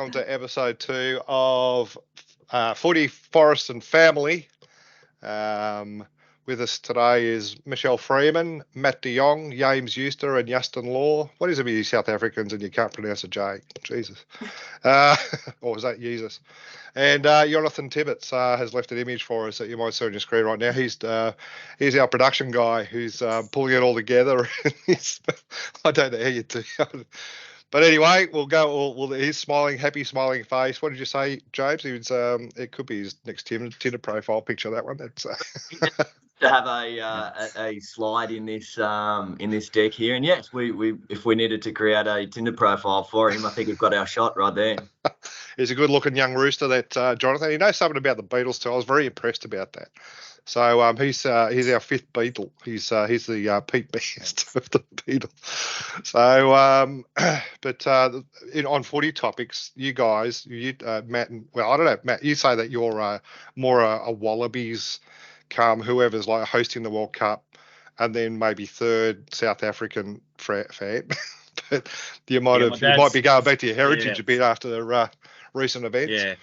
welcome to episode 2 of Footy, Forest and Family. With us today is Michelle Freeman, Matt de Jongh, James Jooste and Justin Law. What is it with you South Africans and you can't pronounce a J? Jesus. Or was that Jesus? And Jonathan Tibbetts has left an image for us that you might see on your screen right now. He's our production guy who's pulling it all together. I don't know how you do it. But anyway, we'll go. Well, he's smiling, happy, smiling face. What did you say, James? He was. It could be his next Tinder profile picture. That one. That's. To have a slide in this deck here, and yes, we if we needed to create a Tinder profile for him, I think we've got our shot right there. He's a good-looking young rooster, that Jonathan. He knows something about the Beatles too. I was very impressed about that. So he's our fifth Beatle. He's the Pete Best of the Beatles. So on footy topics, you guys, Matt, and well, I don't know, Matt. You say that you're more a Wallabies, whoever's like hosting the World Cup, and then maybe third South African fan. But you might be going back to your heritage a bit after the recent events. Yeah.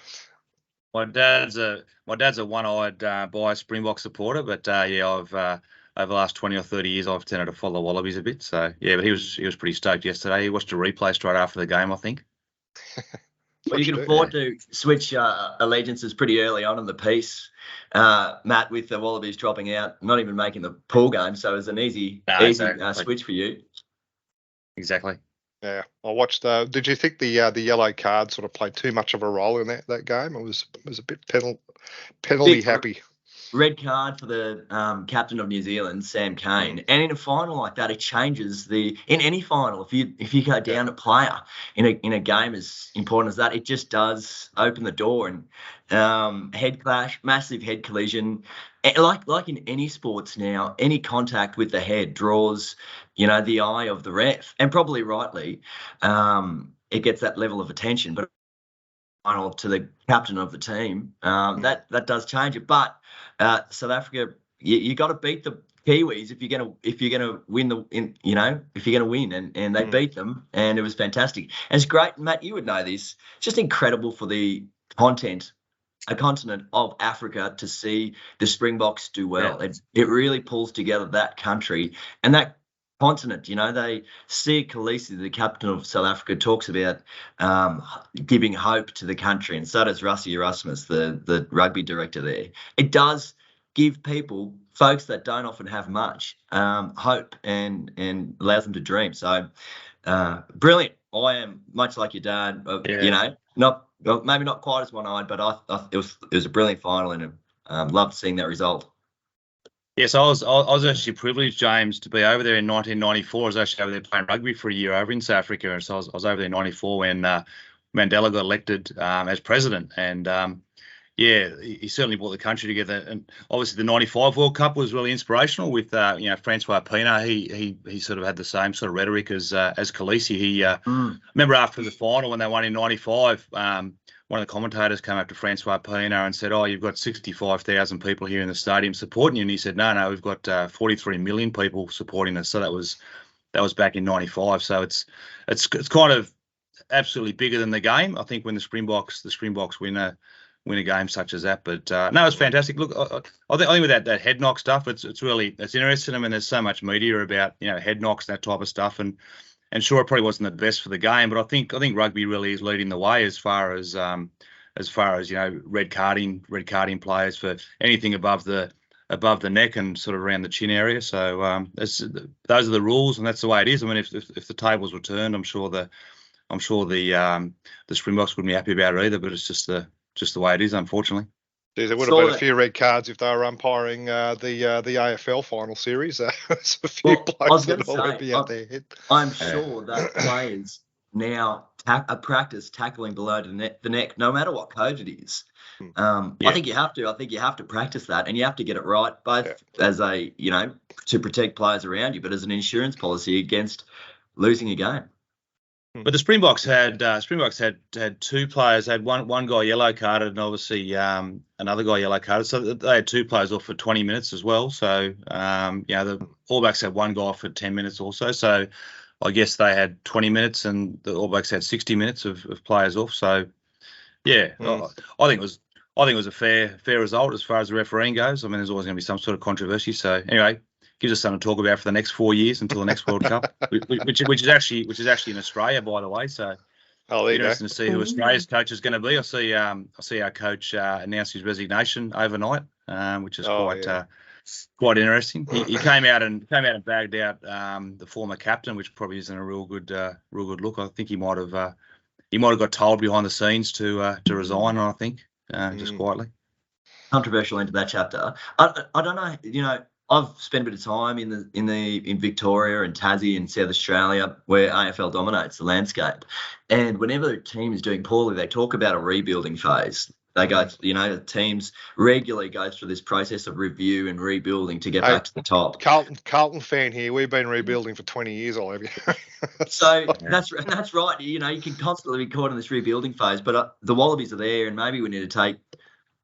My dad's a one-eyed biased Springbok supporter, but I've over the last 20 or 30 years I've tended to follow Wallabies a bit. So yeah, but he was pretty stoked yesterday. He watched a replay straight after the game, I think. Well, you can afford to switch allegiances pretty early on in the piece, Matt, with the Wallabies dropping out, not even making the pool game. So it was an easy switch for you. Exactly. Yeah, I watched. Did you think the yellow card sort of played too much of a role in that game? It was a bit penalty happy. Red card for the captain of New Zealand, Sam Cane, and in a final like that, it changes in any final. If you go down a player in a game as important as that, it just does open the door and head clash, massive head collision. Like in any sports now, any contact with the head draws, the eye of the ref, and probably rightly, it gets that level of attention. But final to the captain of the team, that does change it. But South Africa, you got to beat the Kiwis if you're gonna win if you're gonna win, and they beat them, and it was fantastic. And it's great, Matt. You would know this. It's just incredible for the a continent of Africa to see the Springboks do well. Yeah. It really pulls together that country and that continent. They see Khaleesi, the captain of South Africa, talks about giving hope to the country, and so does Rassie Erasmus, the rugby director there. It does give folks that don't often have much, hope and allows them to dream. So brilliant. I am much like your dad, maybe not quite as one-eyed, but it was a brilliant final, and loved seeing that result. Yes, I was actually privileged, James, to be over there in 1994. I was actually over there playing rugby for a year over in South Africa, and so I was over there in 94 when Mandela got elected as president, and he certainly brought the country together. And obviously the 95 World Cup was really inspirational with Francois Pienaar. He sort of had the same sort of rhetoric as Khaleesi. Remember after the final when they won in 95, one of the commentators came up to Francois Pienaar and said, "Oh, you've got 65,000 people here in the stadium supporting you." And he said, "No, we've got 43 million people supporting us." So that was back in 95. So it's kind of absolutely bigger than the game. I think when the Springboks win a game such as that. But no, it's fantastic. Look, I think with that head knock stuff, it's interesting. I mean, there's so much media about head knocks, that type of stuff, and sure, it probably wasn't the best for the game, but I think rugby really is leading the way as far as red carding players for anything above the neck and sort of around the chin area. So those are the rules, and that's the way it is. I mean, if the tables were turned, I'm sure the Springboks wouldn't be happy about it either. But it's just the way it is, unfortunately. There would have been a few red cards if they were umpiring the AFL final series. There's a few blokes that would be out there. I'm sure that players now practice tackling below the neck, no matter what code it is. I think you have to. I think you have to practice that, and you have to get it right, both as to protect players around you, but as an insurance policy against losing a game. But the Springboks had two players. They had one guy yellow carded, and obviously another guy yellow carded. So they had two players off for 20 minutes as well. So the All Blacks had one guy off for 10 minutes also. So I guess they had 20 minutes and the All Blacks had 60 minutes of players off. So, yeah, I think it was a fair result as far as the refereeing goes. I mean, there's always going to be some sort of controversy. So anyway, gives us something to talk about for the next 4 years until the next World Cup, which is actually in Australia, by the way. So interesting to see who Australia's coach is going to be. I see our coach announce his resignation overnight, which is quite interesting. He came out and bagged out the former captain, which probably isn't a real good look. I think he might have got told behind the scenes to resign. I think just quietly. Controversial into that chapter. I don't know. You know, I've spent a bit of time in Victoria and Tassie and South Australia where AFL dominates the landscape, and whenever a team is doing poorly, they talk about a rebuilding phase. They go, teams regularly go through this process of review and rebuilding to get back to the top. Carlton fan here. We've been rebuilding for 20 years, all of you. So that's right. You know, you can constantly be caught in this rebuilding phase, but the Wallabies are there, and maybe we need to take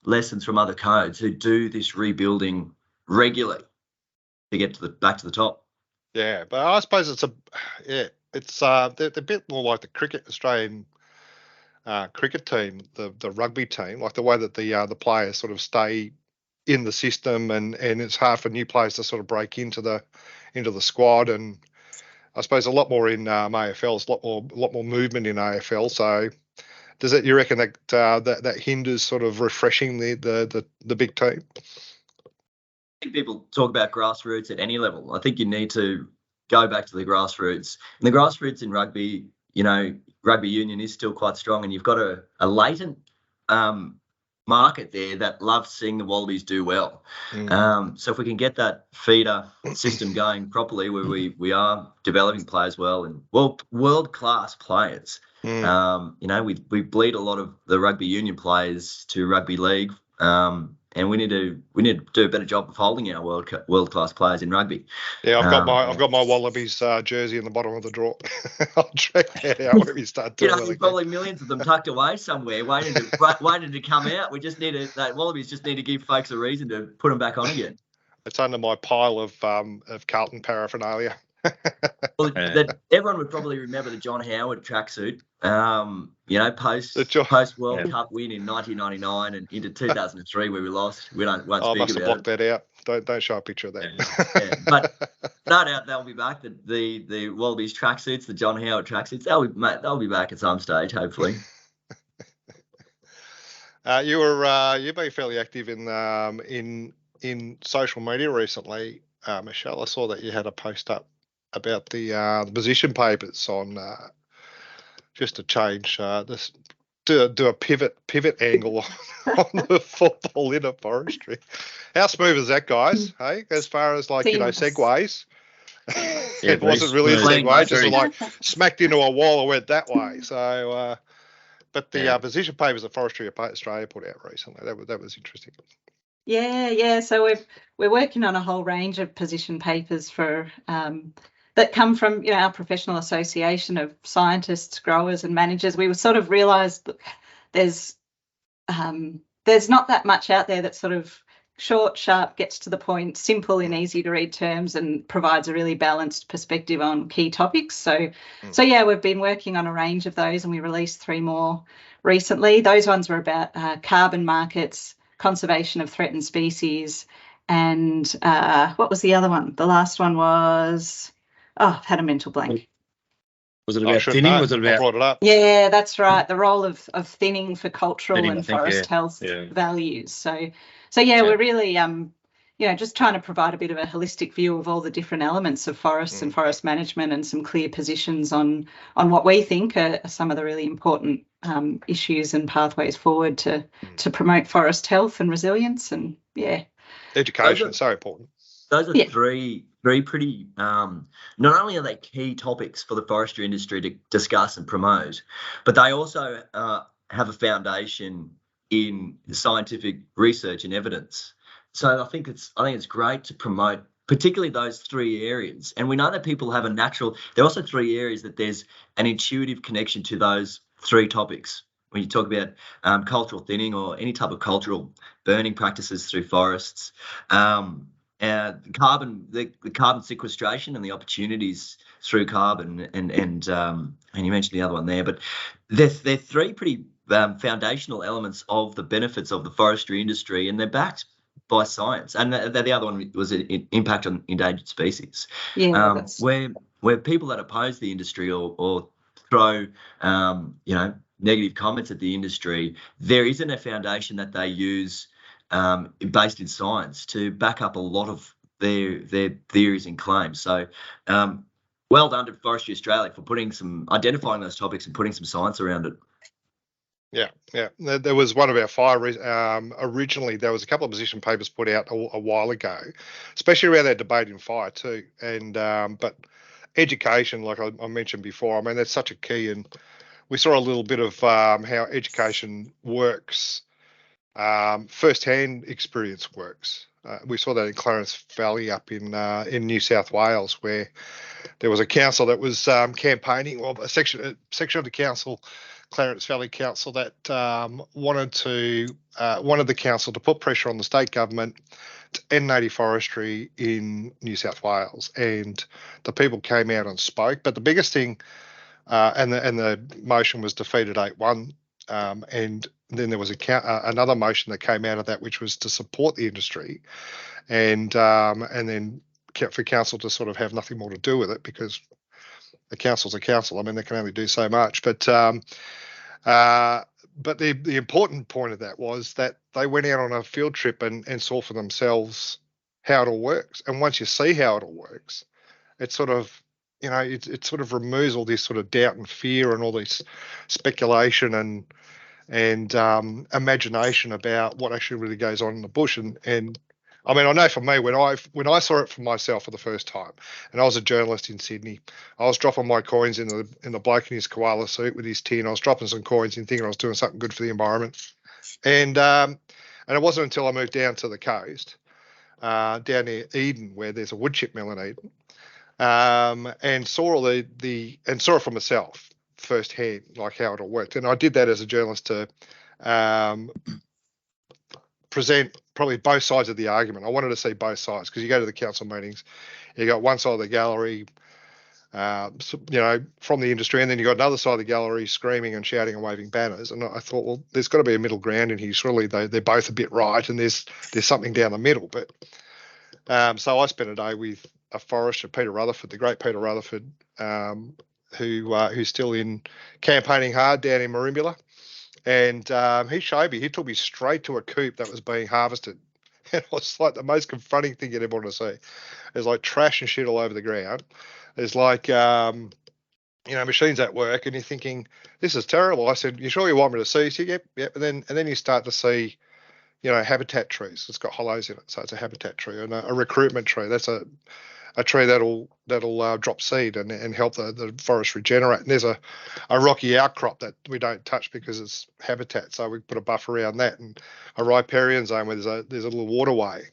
lessons from other codes who do this rebuilding regularly to get back to the top. Yeah, but I suppose they're a bit more like the Australian cricket team, the rugby team, like the way that the players sort of stay in the system, and it's hard for new players to sort of break into the squad. And I suppose a lot more in AFL, it's a lot more movement in AFL. So you reckon that hinders sort of refreshing the big team? I think people talk about grassroots at any level. I think you need to go back to the grassroots. And the grassroots in rugby, you know, rugby union is still quite strong, and you've got a latent market there that loves seeing the Wallabies do well. So if we can get that feeder system going properly, where we are developing players well and world-class players, you know, we bleed a lot of the rugby union players to rugby league. And we need to do a better job of holding our world class players in rugby. Yeah, I've got my Wallabies jersey in the bottom of the drawer. I'll check that out when we start doing there's probably millions of them tucked away somewhere, waiting to come out. We just Wallabies just need to give folks a reason to put them back on again. It's under my pile of Carlton paraphernalia. Well, everyone would probably remember the John Howard tracksuit. You know, post World Cup win in 1999 and into 2003 where we lost. We won't speak about it. I must have blocked that out. Don't show a picture of that. Yeah. But no doubt they'll be back. The Wallabies tracksuits, the John Howard tracksuits, they'll be back at some stage, hopefully. You've been fairly active in social media recently, Michelle. I saw that you had a post up about the position papers on just to change this, do a pivot angle on the football inner forestry. How smooth is that, guys? Hey, as far as segues. It wasn't really a segue, just like smacked into a wall and went that way. So, but the position papers that Forestry Australia put out recently, that was interesting. Yeah. So we're working on a whole range of position papers for that come from our professional association of scientists, growers, and managers. We sort of realised that there's not that much out there that's sort of short, sharp, gets to the point, simple in easy to read terms, and provides a really balanced perspective on key topics. So we've been working on a range of those, and we released 3 more recently. Those ones were about carbon markets, conservation of threatened species, and what was the other one? The last one was, I've had a mental blank. Was it about thinning? Was it about? I brought it up. Yeah, that's right. The role of thinning for cultural and forest health values. So we're really just trying to provide a bit of a holistic view of all the different elements of forests and forest management, and some clear positions on what we think are some of the really important issues and pathways forward to promote forest health and resilience. And education is so important. Those are three pretty, not only are they key topics for the forestry industry to discuss and promote, but they also have a foundation in scientific research and evidence. So I think it's great to promote particularly those 3 areas. And we know that people have there are also 3 areas that there's an intuitive connection to those 3 topics. When you talk about cultural thinning or any type of cultural burning practices through forests, the carbon sequestration and the opportunities through carbon, and you mentioned the other one there, but they're three pretty foundational elements of the benefits of the forestry industry, and they're backed by science. And the other one was an impact on endangered species. Yeah, where people that oppose the industry or throw negative comments at the industry, there isn't a foundation that they use based in science to back up a lot of their theories and claims. So well done to Forestry Australia for identifying those topics and putting some science around it. Yeah. There was one of our fire. Originally, there was a couple of position papers put out a while ago, especially around that debate in fire too. And but education, like I mentioned before, I mean that's such a key. And we saw a little bit of how education works, first-hand experience works. We saw that in Clarence Valley up in New South Wales, where there was a council that was campaigning, or a section of the council, Clarence Valley Council, that wanted the council to put pressure on the state government to end native forestry in New South Wales, and the people came out and spoke. But the biggest thing, and the motion was defeated 8-1, and then there was another motion that came out of that, which was to support the industry, and then for council to sort of have nothing more to do with it, because the council's a council. I mean, they can only do so much. But the important point of that was that they went out on a field trip and saw for themselves how it all works. And once you see how it all works, it sort of, it sort of removes all this sort of doubt and fear and all this speculation and imagination about what actually really goes on in the bush. And I mean, I know for me, when I saw it for myself for the first time, and I was a journalist in Sydney, I was dropping my coins in the bloke in his koala suit with his tin. I was dropping some coins and thinking I was doing something good for the environment. And it wasn't until I moved down to the coast, down near Eden, where there's a wood chip mill in Eden, and saw saw it for myself firsthand, like how it all worked. And I did that as a journalist to present probably both sides of the argument. I wanted to see both sides, because you go to the council meetings, you got one side of the gallery, from the industry, and then you got another side of the gallery screaming and shouting and waving banners. And I thought, well, there's got to be a middle ground in here. Surely they're both a bit right, and there's something down the middle. But so I spent a day with a forester, Peter Rutherford, the great Peter Rutherford, who's still in campaigning hard down in Merimbula. And he took me straight to a coop that was being harvested. And it was like the most confronting thing you'd ever want to see. There's like trash and shit all over the ground. There's like, machines at work, and you're thinking, this is terrible. I said, you sure you want me to see? He said, yep. And then you start to see, habitat trees. It's got hollows in it, so it's a habitat tree. And a recruitment tree, that's a tree that'll drop seed and help the forest regenerate. And there's a rocky outcrop that we don't touch because it's habitat, so we put a buffer around that, and a riparian zone where there's a little waterway,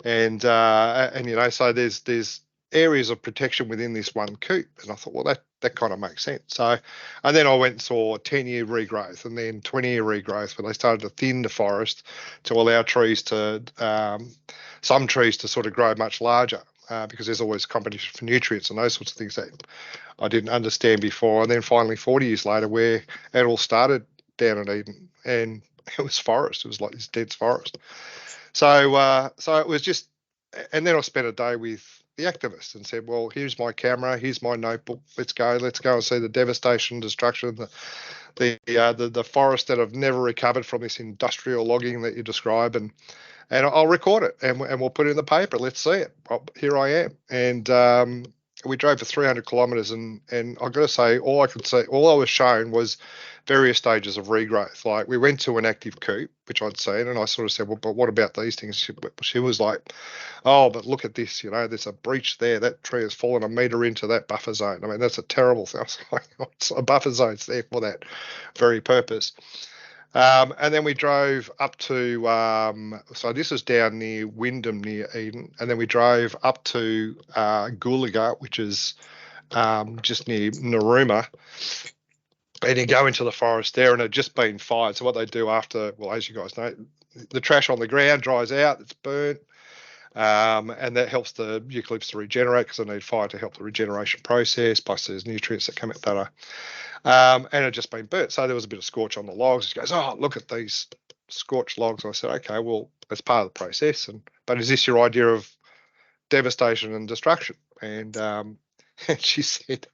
and so there's areas of protection within this one coop. And I thought, well, that kind of makes sense. So, and then I went and saw 10-year regrowth, and then 20-year regrowth, where they started to thin the forest to allow some trees to sort of grow much larger. Because there's always competition for nutrients and those sorts of things that I didn't understand before. And then finally, 40 years later, where it all started down in Eden, and it was forest. It was like this dense forest. So it was just, and then I spent a day with the activists and said, well, here's my camera, here's my notebook. Let's go and see the devastation, destruction, the forest that have never recovered from this industrial logging that you describe, and I'll record it and we'll put it in the paper. Let's see it. Here I am. And we drove for 300 kilometres, and I've got to say, all I was shown was various stages of regrowth. Like, we went to an active coop, which I'd seen, and I sort of said, well, but what about these things? She was like, oh, but look at this, there's a breach there. That tree has fallen a metre into that buffer zone. I mean, that's a terrible thing. I was like, a buffer zone's there for that very purpose. And then we drove up to, so this is down near Wyndham, near Eden. And then we drove up to Goolaga, which is just near Narooma. And you go into the forest there, and it had just been fired. So what they do after, well, as you guys know, the trash on the ground dries out, it's burnt. And that helps the eucalyptus to regenerate because they need fire to help the regeneration process, plus there's nutrients that come out better. And it had just been burnt. So there was a bit of scorch on the logs. He goes, oh, look at these scorched logs. And I said, okay, well, that's part of the process. But is this your idea of devastation and destruction? And she said,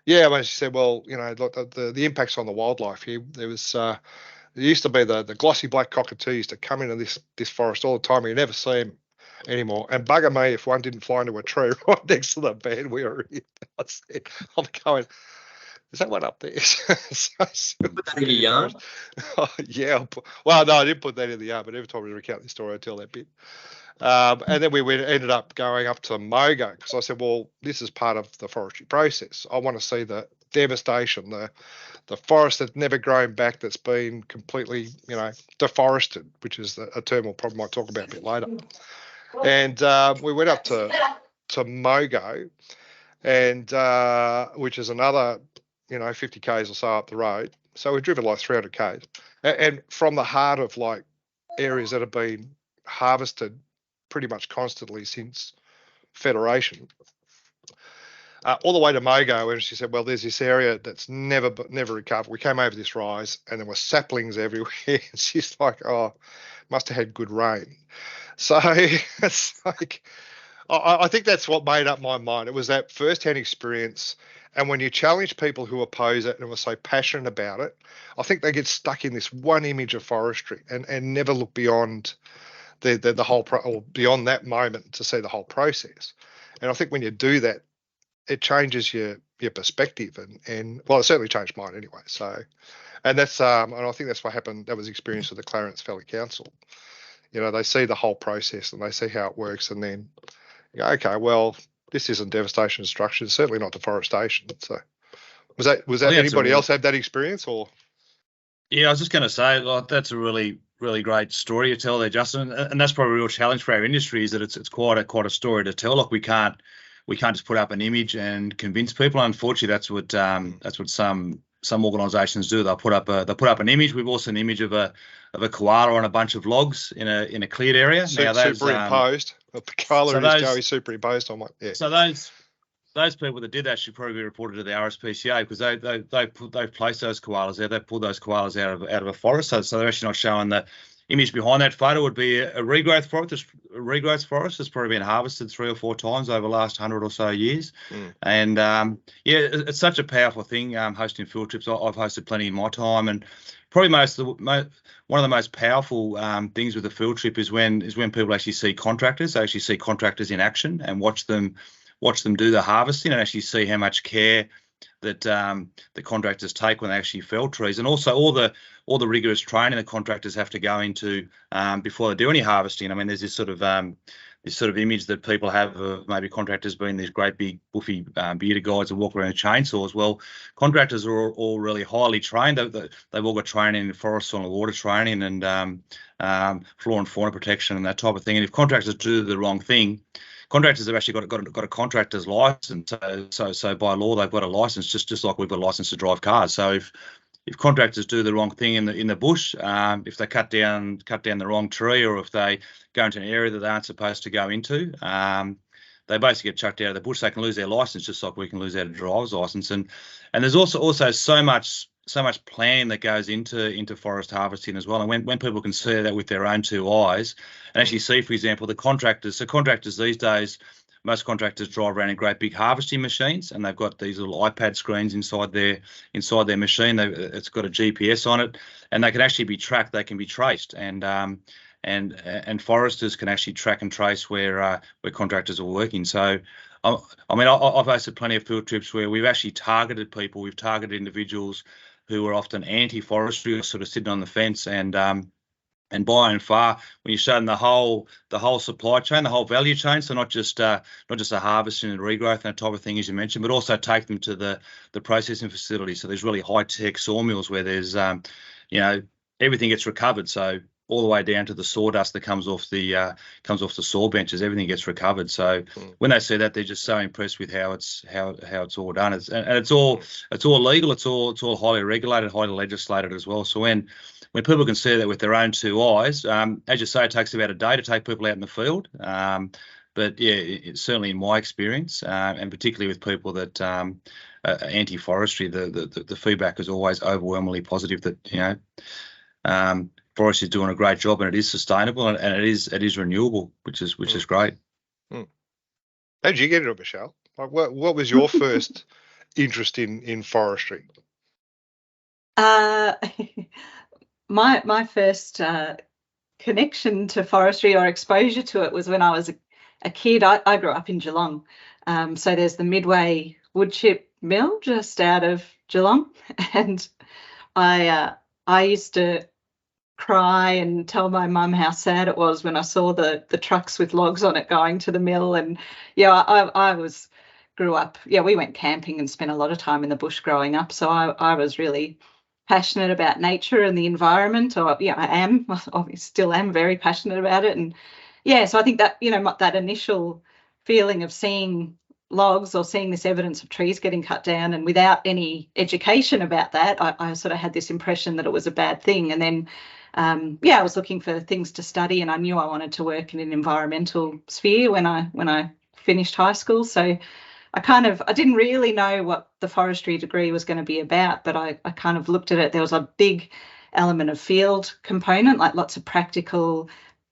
yeah. Well, she said, well, look, the impacts on the wildlife here, there used to be the glossy black cockatoos that come into this forest all the time. You never see them anymore. And bugger me if one didn't fly into a tree right next to the bed we were in. I said, I'm going, is that one up there? Put that in your yarn? Oh, yeah. Well, no, I didn't put that in the yarn, but every time we recount this story, I tell that bit. And then we ended up going up to Mogo because I said, well, this is part of the forestry process. I want to see the devastation, the forest that's never grown back, that's been completely, deforested, which is a term we'll probably might talk about a bit later. And we went up to Mogo, and which is another, 50 k's or so up the road. So we've driven like 300 k's, and from the heart of like areas that have been harvested pretty much constantly since Federation, all the way to Mogo. And she said, well, there's this area that's never recovered. We came over this rise and there were saplings everywhere. And she's like, oh, must have had good rain. So it's like, I think that's what made up my mind. It was that first-hand experience. And when you challenge people who oppose it and were so passionate about it, I think they get stuck in this one image of forestry and never look beyond the whole or beyond that moment to see the whole process. And I think when you do that, it changes your perspective, and well, it certainly changed mine anyway. So, and that's and I think that's what happened. That was the experience with the Clarence Valley Council. They see the whole process and they see how it works, and then you go, okay, well, this isn't devastation and destruction. It's certainly not deforestation. So, was that anybody else have that experience or? Yeah, I was just going to say, like, that's a really, really great story to tell there, Justin, and that's probably a real challenge for our industry is that it's quite a story to tell. Like we can't just put up an image and convince people. Unfortunately, that's what some organisations do. They'll put up an image. We've also an image of a koala on a bunch of logs in a cleared area. Superimposed. A koala and his Joey superimposed on one. Yeah. So those people that did that should probably be reported to the RSPCA because they've placed those koalas there. They've pulled those koalas out of a forest. So they're actually not showing the image behind that photo would be a regrowth forest. A regrowth forest has probably been harvested 3 or 4 times over the last 100 or so years. And it's such a powerful thing. Hosting field trips, I've hosted plenty in my time, and probably one of the most powerful things with a field trip is when people actually see contractors. They actually see contractors in action and watch them do the harvesting and actually see how much care that the contractors take when they actually fell trees, and also all the rigorous training the contractors have to go into before they do any harvesting. I mean, there's this sort of image that people have of maybe contractors being these great big buffy bearded guys that walk around with chainsaws. Well, contractors are all really highly trained. They've all got training in forest, soil and water training, and flora and fauna protection and that type of thing. And if contractors do the wrong thing, contractors have actually got a contractor's license. So by law they've got a license, just like we've got a license to drive cars. So if contractors do the wrong thing in the bush, if they cut down the wrong tree, or if they go into an area that they aren't supposed to go into, they basically get chucked out of the bush. They can lose their license just like we can lose our driver's license. And there's also so much planning that goes into forest harvesting as well. And when people can see that with their own 2 eyes and actually see, for example, the contractors. So contractors these days, most contractors drive around in great big harvesting machines, and they've got these little iPad screens inside their machine. It's got a GPS on it, and they can actually be tracked. They can be traced, and foresters can actually track and trace where contractors are working. So, I mean, I've hosted plenty of field trips where we've actually targeted people. We've targeted individuals who are often anti-forestry, or sort of sitting on the fence, and by and far, when you show them the whole supply chain, the whole value chain, so not just a harvesting and regrowth and that type of thing as you mentioned, but also take them to the processing facility. So there's really high tech sawmills where there's everything gets recovered. So all the way down to the sawdust that comes off the saw benches, everything gets recovered. So when they see that, they're just so impressed with how it's all done. It's all legal. It's all highly regulated, highly legislated as well. So when when people can see that with their own two eyes, as you say, it takes about a day to take people out in the field. But yeah, it's certainly in my experience, and particularly with people that anti-forestry, the feedback is always overwhelmingly positive that forestry is doing a great job and it is sustainable and it is renewable, which is great. How did you get into it, Michelle? Like, what was your first interest in forestry? My first connection to forestry or exposure to it was when I was a kid. I grew up in Geelong, so there's the Midway wood chip mill just out of Geelong, and I used to cry and tell my mum how sad it was when I saw the trucks with logs on it going to the mill. And I grew up. Yeah, we went camping and spent a lot of time in the bush growing up, so I was really passionate about nature and the environment. I still am very passionate about it. And so I think that that initial feeling of seeing logs or seeing this evidence of trees getting cut down, and without any education about that, I sort of had this impression that it was a bad thing. And then I was looking for things to study, and I knew I wanted to work in an environmental sphere when I finished high school. So I didn't really know what the forestry degree was going to be about, but I kind of looked at it. There was a big element of field component, like lots of practical,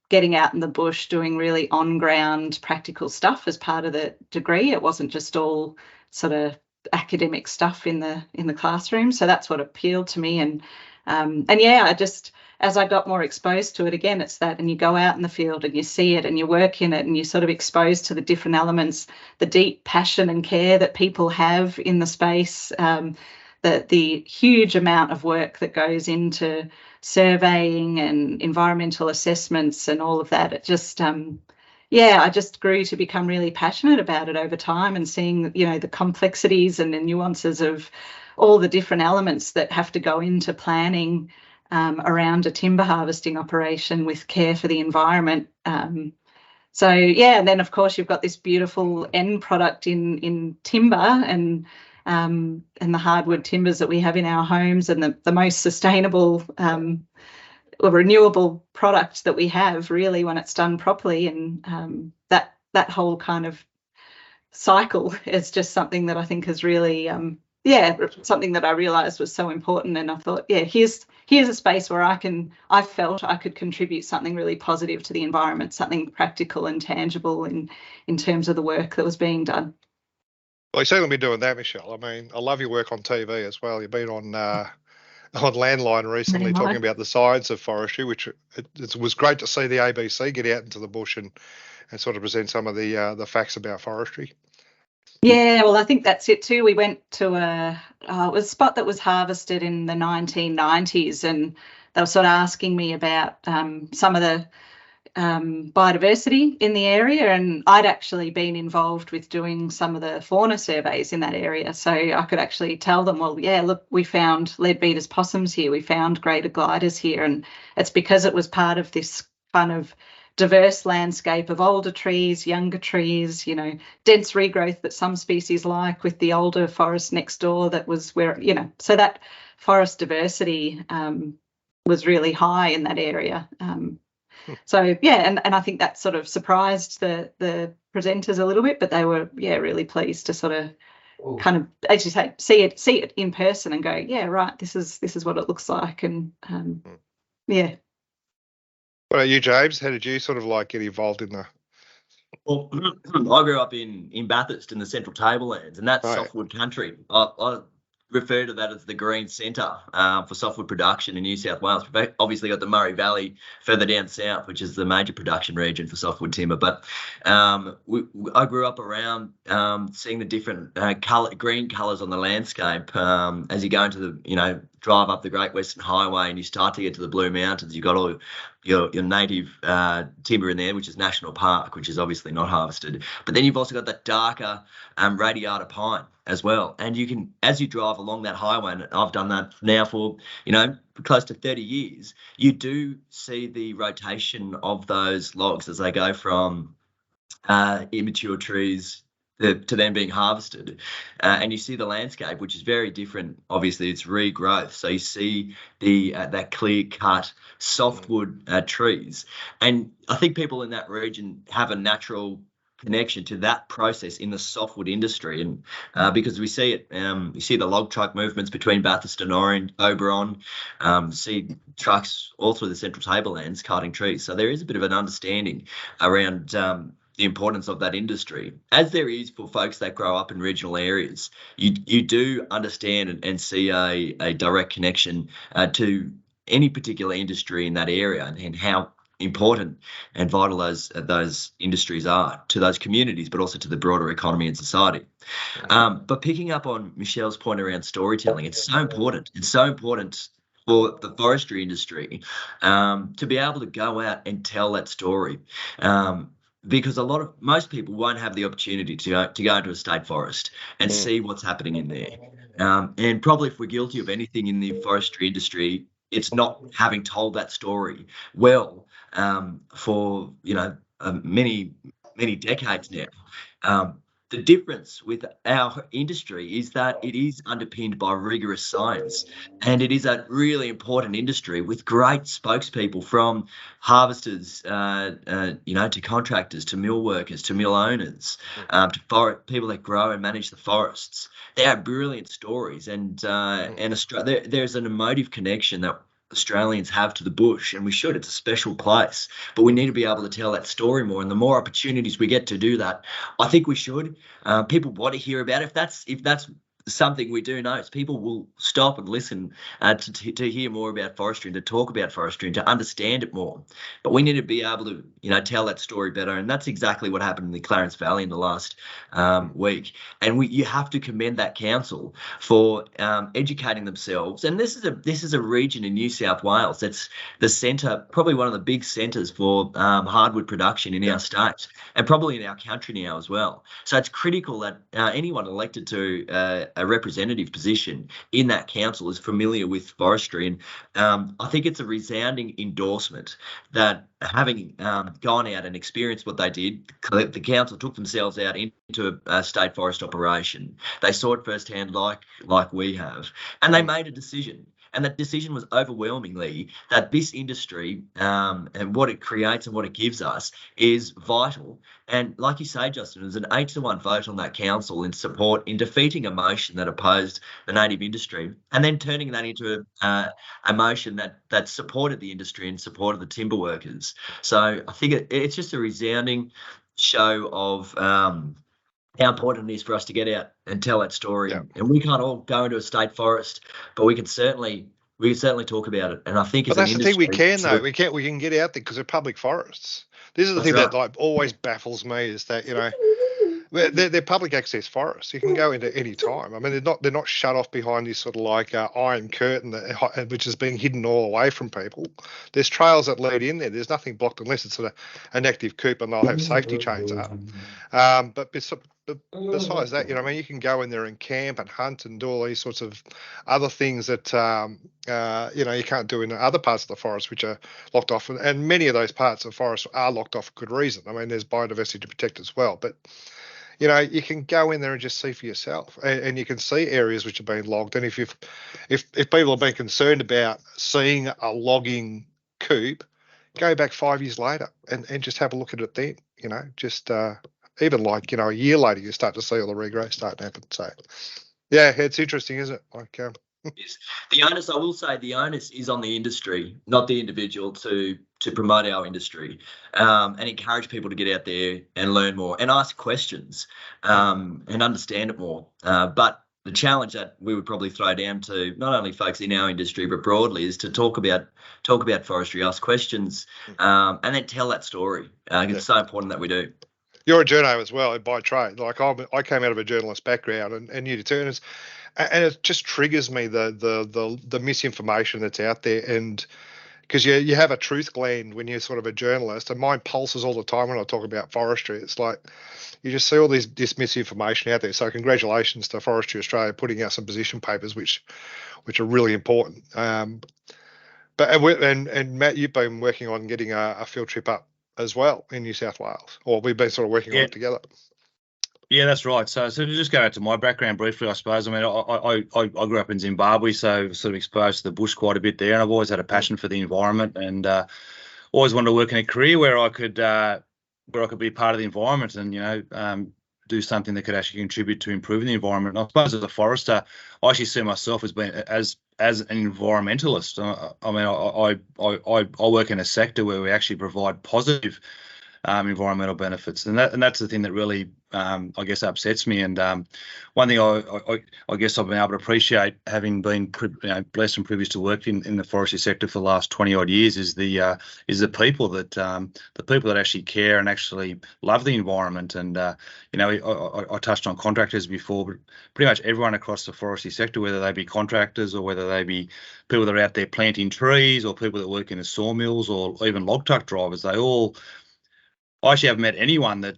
getting out in the bush, doing really on-ground practical stuff as part of the degree. It wasn't just all sort of academic stuff in the classroom. So that's what appealed to me. And I just, as I got more exposed to it, again, it's that, and you go out in the field and you see it and you work in it and you're sort of exposed to the different elements, the deep passion and care that people have in the space, the huge amount of work that goes into surveying and environmental assessments and all of that. It just, I just grew to become really passionate about it over time, and seeing, the complexities and the nuances of all the different elements that have to go into planning around a timber harvesting operation with care for the environment. And then of course you've got this beautiful end product in timber and the hardwood timbers that we have in our homes, and the most sustainable renewable product that we have, really, when it's done properly. And that whole kind of cycle is just something that I think is really something that I realised was so important. And I thought, here's a space where I felt I could contribute something really positive to the environment, something practical and tangible in terms of the work that was being done. Well, you've certainly been doing that, Michelle. I mean, I love your work on TV as well. You've been on Landline recently talking about the science of forestry, which it was great to see the ABC get out into the bush and sort of present some of the facts about forestry. Yeah, well, I think that's it too. We went to it was a spot that was harvested in the 1990s, and they were sort of asking me about some of the biodiversity in the area, and I'd actually been involved with doing some of the fauna surveys in that area, so I could actually tell them, well, look, we found leadbeater's possums here, we found greater gliders here, and it's because it was part of this kind of diverse landscape of older trees, younger trees, dense regrowth that some species like, with the older forest next door that was where, so that forest diversity was really high in that area. So, and I think that sort of surprised the presenters a little bit, but they were, really pleased to sort of kind of, as you say, see it in person and go, right, this is what it looks like. And What about you, James? How did you sort of like get involved in the? Well, I grew up in Bathurst in the Central Tablelands, and that's softwood country. I refer to that as the green centre for softwood production in New South Wales. We've obviously got the Murray Valley further down south, which is the major production region for softwood timber. But I grew up around seeing the different green colours on the landscape as you go into the, drive up the Great Western Highway and you start to get to the Blue Mountains. You've got all your native timber in there, which is National Park, which is obviously not harvested. But then you've also got that darker radiata pine as well. And you can, as you drive along that highway, and I've done that now for, close to 30 years, you do see the rotation of those logs as they go from immature trees to then being harvested, and you see the landscape, which is very different. Obviously, it's regrowth, so you see that clear-cut softwood trees, and I think people in that region have a natural connection to that process in the softwood industry, and because we see it, you see the log truck movements between Bathurst and Oberon, see trucks all through the Central Tablelands cutting trees. So there is a bit of an understanding around the importance of that industry, as there is for folks that grow up in regional areas. You do understand and see a direct connection to any particular industry in that area, and how important and vital those industries are to those communities, but also to the broader economy and society. But picking up on Michelle's point around storytelling, it's so important. It's so important for the forestry industry to be able to go out and tell that story. Because most people won't have the opportunity to go into a state forest and see what's happening in there. And probably if we're guilty of anything in the forestry industry, it's not having told that story well for many decades now. The difference with our industry is that it is underpinned by rigorous science, and it is a really important industry with great spokespeople, from harvesters, to contractors, to mill workers, to mill owners, to people that grow and manage the forests. They are brilliant stories, and there's an emotive connection that Australians have to the bush, and we should. It's a special place, but we need to be able to tell that story more, and the more opportunities we get to do that, I think we should. People want to hear about it. If that's something we do know, is people will stop and listen to hear more about forestry and to talk about forestry and to understand it more. But we need to be able to tell that story better, and that's exactly what happened in the Clarence Valley in the last week. And you have to commend that council for educating themselves. And this is a region in New South Wales that's the centre, probably one of the big centres for hardwood production in our state, and probably in our country now as well. So it's critical that anyone elected to a representative position in that council is familiar with forestry, and I think it's a resounding endorsement that, having gone out and experienced what they did, the council took themselves out into a state forest operation. They saw it firsthand, like we have, and they made a decision. And that decision was overwhelmingly that this industry and what it creates and what it gives us is vital. And like you say, Justin, it was an 8-1 vote on that council in support, in defeating a motion that opposed the native industry, and then turning that into a motion that supported the industry and supported the timber workers. So I think it's just a resounding show of how important it is for us to get out and tell that story. Yeah. And we can't all go into a state forest, but we can certainly talk about it. And I think, but that's the thing, we can though. We can get out there because they're public forests. This is the thing that always baffles me, is that they're public access forests. You can go into any time. I mean, they're not shut off behind this sort of iron curtain which is being hidden all away from people. There's trails that lead in there. There's nothing blocked unless it's an active coop, and they'll have safety chains up. But besides that, you can go in there and camp and hunt and do all these sorts of other things that you can't do in other parts of the forest, which are locked off. And many of those parts of the forest are locked off for good reason. I mean, there's biodiversity to protect as well, but you can go in there and just see for yourself, and you can see areas which have been logged. And if people have been concerned about seeing a logging coop, go back 5 years later and just have a look at it then. Even a year later, you start to see all the regrowth starting to happen. So, yeah, it's interesting, isn't it? Yes. The onus, I will say, the onus is on the industry, not the individual, to promote our industry and encourage people to get out there and learn more and ask questions and understand it more. But the challenge that we would probably throw down to not only folks in our industry but broadly is to talk about forestry, ask questions, and then tell that story. It's so important that we do. You're a journo as well by trade. I came out of a journalist background, and you do too. And it just triggers me the misinformation that's out there, and because you have a truth gland when you're sort of a journalist, and mine pulses all the time when I talk about forestry. It's like you just see all this misinformation out there. So congratulations to Forestry Australia putting out some position papers which are really important. But Matt, you've been working on getting a field trip up as well in New South Wales, or we've been sort of working on it together. Yeah, that's right. So to just go back to my background briefly, I suppose. I mean, I grew up in Zimbabwe, so sort of exposed to the bush quite a bit there, and I've always had a passion for the environment, and always wanted to work in a career where I could be part of the environment, and do something that could actually contribute to improving the environment. And I suppose as a forester, I actually see myself as being as an environmentalist. I mean, I work in a sector where we actually provide positive environmental benefits, and that's the thing that really I guess upsets me. And one thing I guess I've been able to appreciate, having been blessed and privileged to work in the forestry sector for the last 20 odd years, is the people that actually care and actually love the environment. And I touched on contractors before, but pretty much everyone across the forestry sector, whether they be contractors or whether they be people that are out there planting trees, or people that work in the sawmills, or even log truck drivers, I actually haven't met anyone that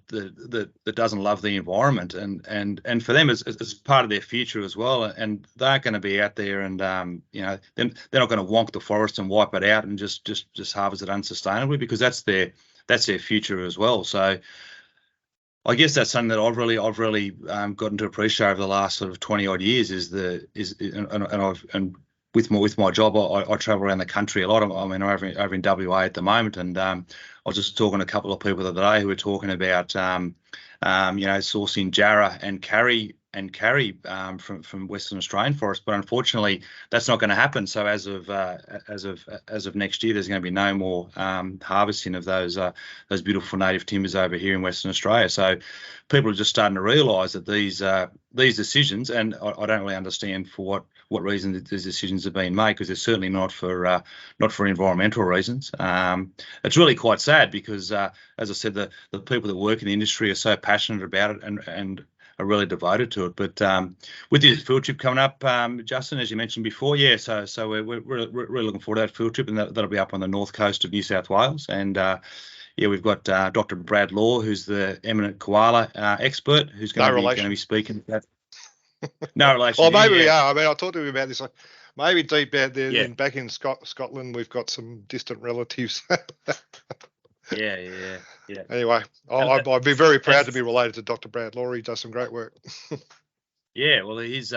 doesn't love the environment, and for them it's part of their future as well. And they're going to be out there, and they're not going to wonk the forest and wipe it out and just harvest it unsustainably, because that's their future as well. So I guess that's something that I've really gotten to appreciate over the last sort of 20 odd years and with my job, I travel around the country a lot. I mean, I'm over in WA at the moment, and I was just talking to a couple of people the other day who were talking about, sourcing jarrah and carry from Western Australian forests, but unfortunately, that's not going to happen. So as of next year, there's going to be no more harvesting of those beautiful native timbers over here in Western Australia. So people are just starting to realise that these decisions, and I don't really understand for what reason these decisions are being made, because they're certainly not for environmental reasons. It's really quite sad, because as I said, the people that work in the industry are so passionate about it and are really devoted to it. But with this field trip coming up, Justin, as you mentioned before, so we're really looking forward to that field trip, and that'll be up on the north coast of New South Wales. And we've got Dr. Brad Law, who's the eminent koala expert, who's going to be speaking about. No relation. Well, maybe we are. I mean, I talked to him about this. Maybe deep out there, back in Scotland, we've got some distant relatives. Yeah. Anyway, I'd be very proud to be related to Dr. Brad Law. He does some great work. Yeah, well, his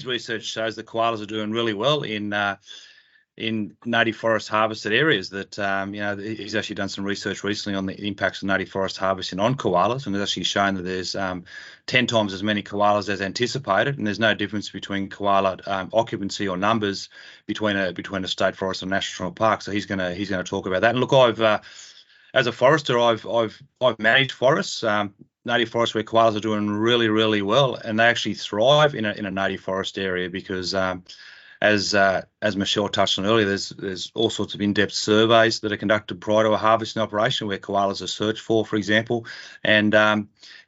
research shows that koalas are doing really well in native forest harvested areas. That he's actually done some research recently on the impacts of native forest harvesting on koalas, and has actually shown that there's 10 times as many koalas as anticipated, and there's no difference between koala occupancy or numbers between a state forest and national park. So he's going to talk about that. And look, I've as a forester, I've managed forests, native forests where koalas are doing really, really well, and they actually thrive in a native forest area, because as Michelle touched on earlier, there's all sorts of in-depth surveys that are conducted prior to a harvesting operation where koalas are searched for example. And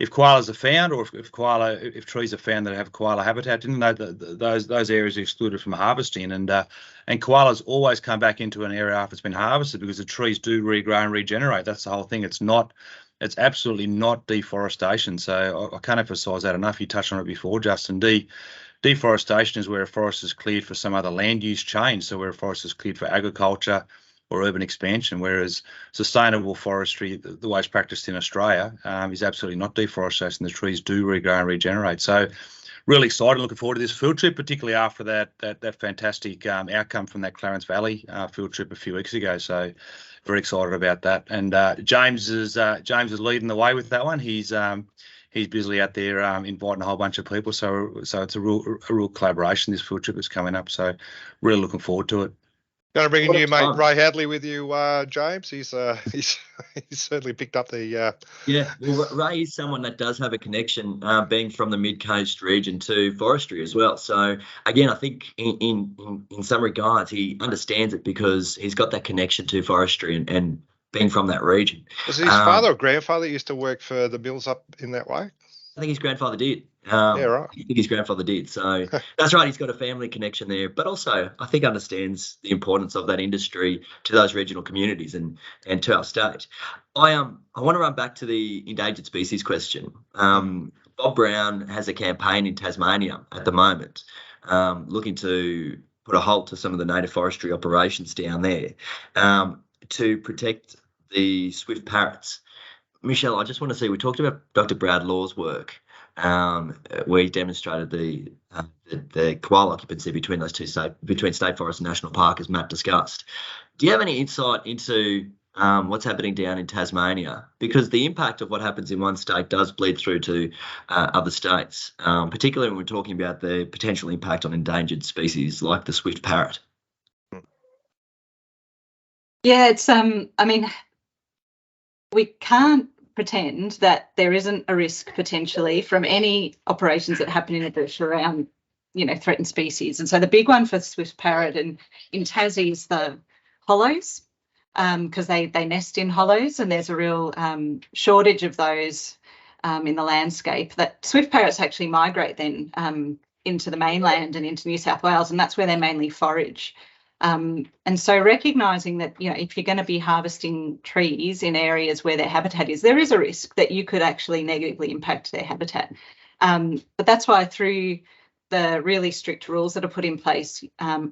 if koalas are found, or if trees are found that have koala habitat, those areas are excluded from harvesting. And koalas always come back into an area after it's been harvested, because the trees do regrow and regenerate. That's the whole thing. It's absolutely not deforestation. So I can't emphasise that enough. You touched on it before, Justin. Deforestation is where a forest is cleared for some other land use change, so where a forest is cleared for agriculture or urban expansion, whereas sustainable forestry, the way it's practiced in Australia, is absolutely not deforestation. The trees do regrow and regenerate. So really excited, looking forward to this field trip, particularly after that fantastic outcome from that Clarence Valley field trip a few weeks ago. So very excited about that. And James is leading the way with that one. He's busily out there inviting a whole bunch of people. So it's a real collaboration, this field trip is coming up. So really looking forward to it. Going to bring in your mate Ray Hadley with you, James. He's certainly picked up the. Yeah, well, Ray is someone that does have a connection, being from the Mid Coast region, to forestry as well. So again, I think in some regards he understands it, because he's got that connection to forestry and being from that region. Was it his father or grandfather used to work for the mills up in that way? I think his grandfather did. Yeah, right. I think his grandfather did. So that's right. He's got a family connection there, but also I think understands the importance of that industry to those regional communities and to our state. I want to run back to the endangered species question. Bob Brown has a campaign in Tasmania at the moment, looking to put a halt to some of the native forestry operations down there, to protect the swift parrots. Michelle, I just want to say, we talked about Dr. Brad Law's work, we demonstrated the koala occupancy between those between state forest and national park, as Matt discussed. Do you have any insight into what's happening down in Tasmania? Because the impact of what happens in one state does bleed through to other states, particularly when we're talking about the potential impact on endangered species like the swift parrot. Yeah, it's I mean, we can't pretend that there isn't a risk potentially from any operations that happen in the bush around, threatened species. And so the big one for swift parrot in Tassie is the hollows, because they nest in hollows, and there's a real shortage of those in the landscape. That swift parrots actually migrate then into the mainland and into New South Wales, and that's where they mainly forage. And so recognising that, if you're going to be harvesting trees in areas where their habitat is, there is a risk that you could actually negatively impact their habitat. But that's why through the really strict rules that are put in place,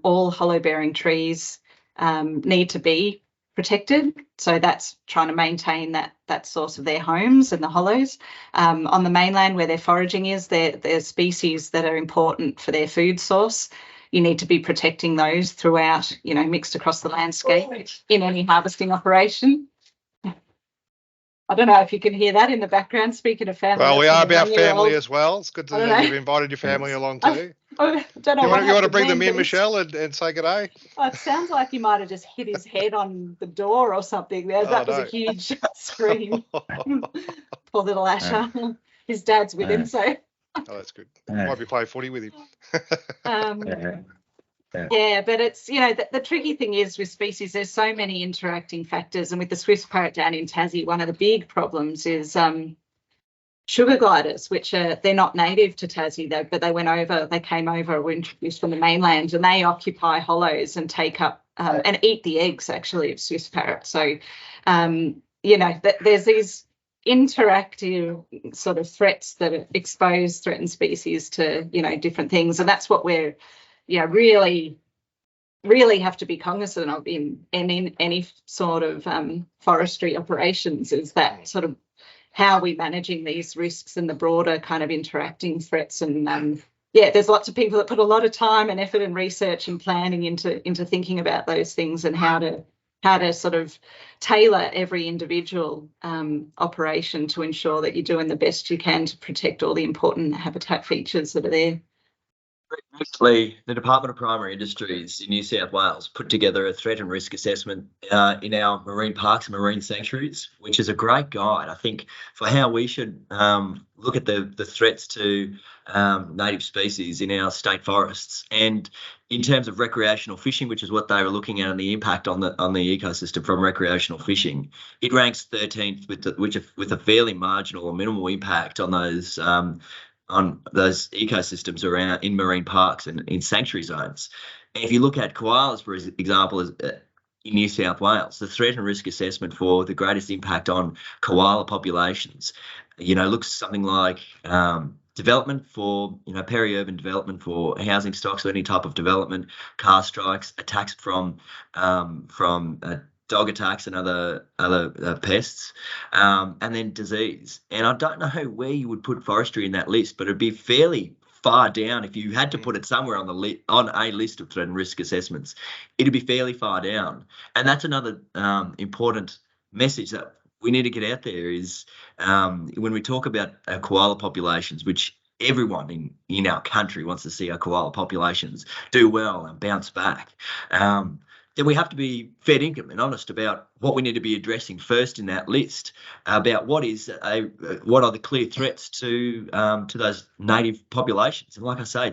all hollow-bearing trees need to be protected. So that's trying to maintain that source of their homes and the hollows. On the mainland where their foraging is, they're species that are important for their food source. You need to be protecting those throughout, mixed across the landscape in any harvesting operation. I don't know if you can hear that in the background, speaking of family. Well, we are about family as well. It's good to know you've invited your family along too. I don't know. You want to bring them in, Michelle, and say good day? Oh, it sounds like he might have just hit his head on the door or something. That was a huge scream. Poor little Asher. His dad's with him, so... Oh, that's good. Might be playing footy with him. Yeah, but it's, the tricky thing is with species, there's so many interacting factors. And with the swift parrot down in Tassie, one of the big problems is sugar gliders, which they're not native to Tassie, but they came over, were introduced from the mainland, and they occupy hollows and take up and eat the eggs, actually, of swift parrot. So, there's these interactive sort of threats that expose threatened species to different things, and that's what we're really have to be cognizant of in any sort of forestry operations, is that sort of how we're managing these risks and the broader kind of interacting threats. And there's lots of people that put a lot of time and effort and research and planning into thinking about those things and how to sort of tailor every individual operation to ensure that you're doing the best you can to protect all the important habitat features that are there. Recently, the Department of Primary Industries in New South Wales put together a threat and risk assessment in our marine parks and marine sanctuaries, which is a great guide, I think, for how we should look at the threats to native species in our state forests. And in terms of recreational fishing, which is what they were looking at, and the impact on the ecosystem from recreational fishing, it ranks 13th with a fairly marginal or minimal impact on those ecosystems around in marine parks and in sanctuary zones. And if you look at koalas, for example, in New South Wales, the threat and risk assessment for the greatest impact on koala populations, looks something like development for, peri-urban development for housing stocks or any type of development, car strikes, attacks from dog attacks and other pests, and then disease. And I don't know where you would put forestry in that list, but it'd be fairly far down. If you had to put it somewhere on a list of threat and risk assessments, it'd be fairly far down. And that's another important message that we need to get out there is when we talk about our koala populations, which everyone in our country wants to see our koala populations do well and bounce back. Then we have to be fair dinkum and honest about what we need to be addressing first in that list, about what are the clear threats to those native populations. And like I say,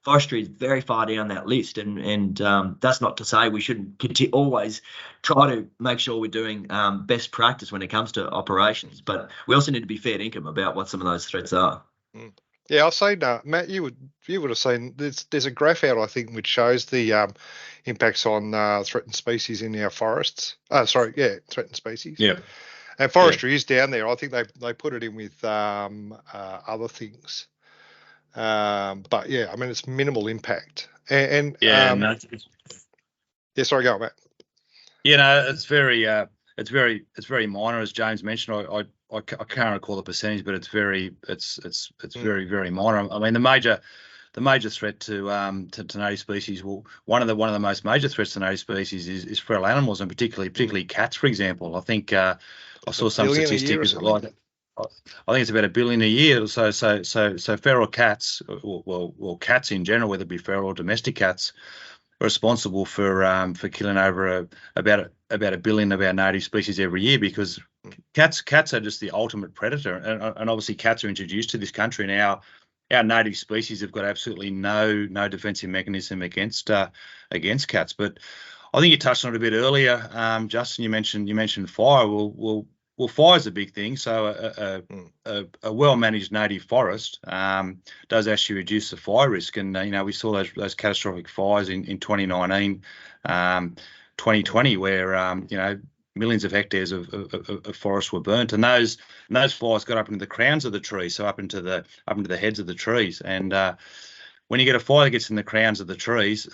forestry is very far down that list, and that's not to say we shouldn't always try to make sure we're doing best practice when it comes to operations, but we also need to be fair dinkum about what some of those threats are. Yeah, I'll say no, Matt. You would have seen there's a graph out, I think, which shows the impacts on threatened species in our forests. Threatened species. Yeah, and forestry is down there. I think they put it in with other things, but yeah, I mean it's minimal impact. Sorry, go on, Matt. It's very minor, as James mentioned. I can't recall the percentage, but it's very very minor. I mean, the major threat to native species, well, one of the most major threats to native species is feral animals, and particularly cats, for example. I think I saw some statistics like I think it's about $1 billion a year. So feral cats, well, cats in general, whether it be feral or domestic cats, are responsible for killing over about 1 billion of our native species every year, because cats are just the ultimate predator, and obviously cats are introduced to this country now. Our native species have got absolutely no defensive mechanism against cats. But I think you touched on it a bit earlier, Justin. You mentioned fire. Well, fire is a big thing. So a well-managed native forest does actually reduce the fire risk. And we saw those catastrophic fires in 2019, 2020, where millions of hectares of forest were burnt, and those fires got up into the crowns of the trees, so up into the heads of the trees. And when you get a fire that gets in the crowns of the trees,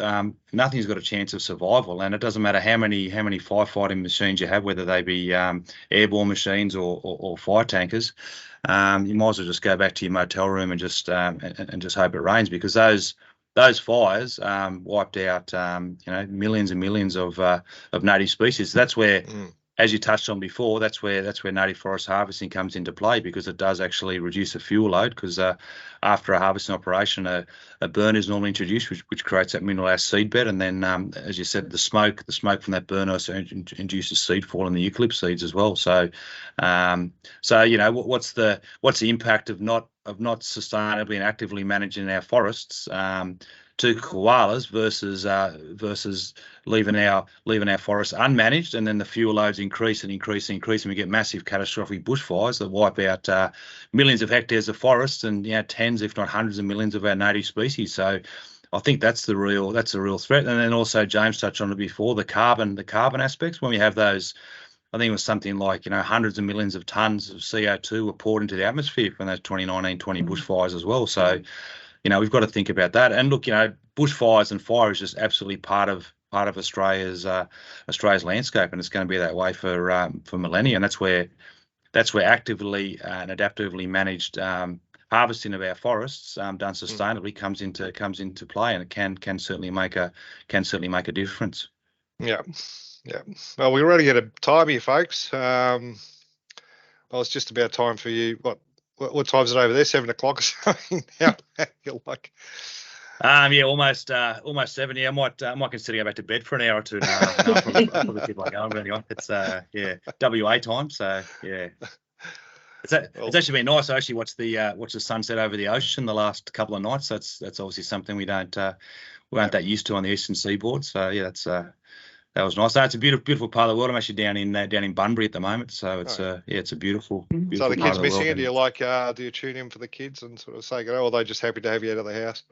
nothing's got a chance of survival. And it doesn't matter how many firefighting machines you have, whether they be airborne machines or fire tankers. You might as well just go back to your motel room and just hope it rains, because those fires wiped out millions and millions of native species. That's where, as you touched on before, that's where native forest harvesting comes into play, because it does actually reduce the fuel load. Because after a harvesting operation, a burn is normally introduced, which creates that mineral ash seed bed, and then, as you said, the smoke from that burn also induces seed fall in the eucalypt seeds as well. So, what's the impact of not sustainably and actively managing our forests to koalas versus leaving our forests unmanaged, and then the fuel loads increase, and we get massive catastrophic bushfires that wipe out millions of hectares of forests and tens, if not hundreds of millions of our native species. So I think that's the real threat. And then also James touched on it before, the carbon aspects. When we have those, I think it was something like hundreds of millions of tons of CO2 were poured into the atmosphere from those 2019-20 bushfires as well. So we've got to think about that. And look, bushfires and fire is just absolutely part of Australia's landscape, and it's going to be that way for millennia. And that's where actively and adaptively managed harvesting of our forests done sustainably comes into play, and it can certainly make a difference. Yeah. Well, we're already at a time here, folks. Well, it's just about time for you. What time is it over there? 7 o'clock or something now? You're like, almost 7. Yeah, I might consider going back to bed for an hour or two now. I'll probably keep on going. But anyway, it's WA time, so yeah. It's actually been nice. I actually watched the sunset over the ocean the last couple of nights. That's obviously something we aren't that used to on the eastern seaboard. So yeah, that was nice. It's a beautiful part of the world. I'm actually down in Bunbury at the moment, so it's it's a beautiful. So the kids missing it? Do you do you tune in for the kids and sort of say, or are they just happy to have you out of the house?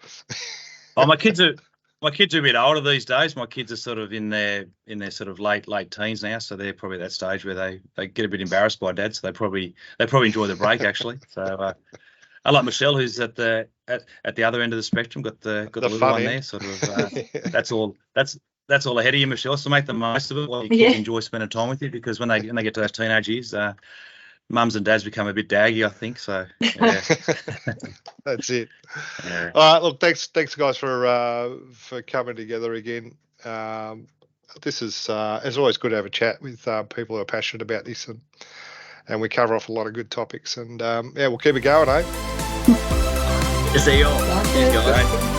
Oh, my kids are a bit older these days. My kids are sort of in their sort of late teens now, so they're probably at that stage where they get a bit embarrassed by dad, so they probably enjoy the break actually. So I like Michelle, who's at the other end of the spectrum, got the little one there. Sort of that's all ahead of you, Michelle. So make the most of it while your kids enjoy spending time with you, because when they get to those teenage years, mums and dads become a bit daggy, I think. So yeah. That's it. Yeah. All right. Look, thanks guys for coming together again. This is it's always good to have a chat with people who are passionate about this, and we cover off a lot of good topics. And we'll keep it going, eh? See you all. Cheers, guys.